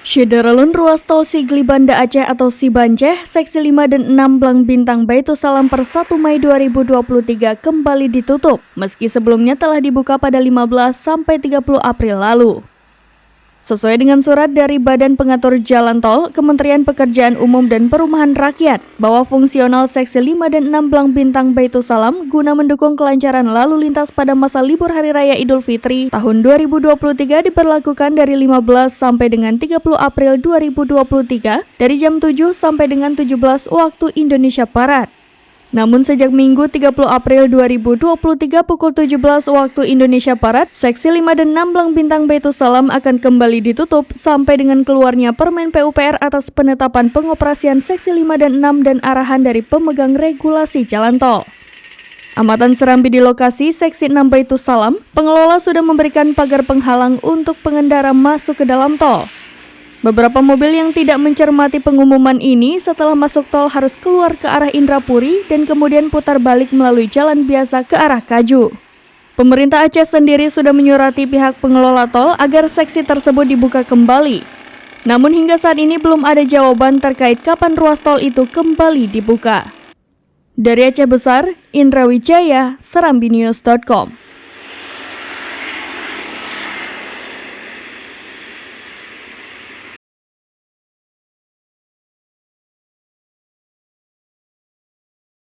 Syederalun ruas tol Sigli Banda Aceh atau Sibanceh, seksi 5 dan 6 Blang Bintang Baitussalam per 1 Mei 2023 kembali ditutup, meski sebelumnya telah dibuka pada 15 sampai 30 April lalu. Sesuai dengan surat dari Badan Pengatur Jalan Tol, Kementerian Pekerjaan Umum dan Perumahan Rakyat, bahwa fungsional seksi 5 dan 6 Blang Bintang Baitussalam guna mendukung kelancaran lalu lintas pada masa libur Hari Raya Idul Fitri tahun 2023 diberlakukan dari 15 sampai dengan 30 April 2023 dari jam 7 sampai dengan 17 waktu Indonesia Barat. Namun sejak Minggu 30 April 2023 pukul 17 waktu Indonesia Barat, seksi 5 dan 6 Blang Bintang Baitussalam akan kembali ditutup sampai dengan keluarnya Permen PUPR atas penetapan pengoperasian seksi 5 dan 6 dan arahan dari pemegang regulasi jalan tol. Amatan serambi di lokasi seksi 6 Baitussalam, pengelola sudah memberikan pagar penghalang untuk pengendara masuk ke dalam tol. Beberapa mobil yang tidak mencermati pengumuman ini setelah masuk tol harus keluar ke arah Indrapuri dan kemudian putar balik melalui jalan biasa ke arah Kaju. Pemerintah Aceh sendiri sudah menyurati pihak pengelola tol agar seksi tersebut dibuka kembali. Namun hingga saat ini belum ada jawaban terkait kapan ruas tol itu kembali dibuka. Dari Aceh Besar, Indra Wijaya, serambinews.com.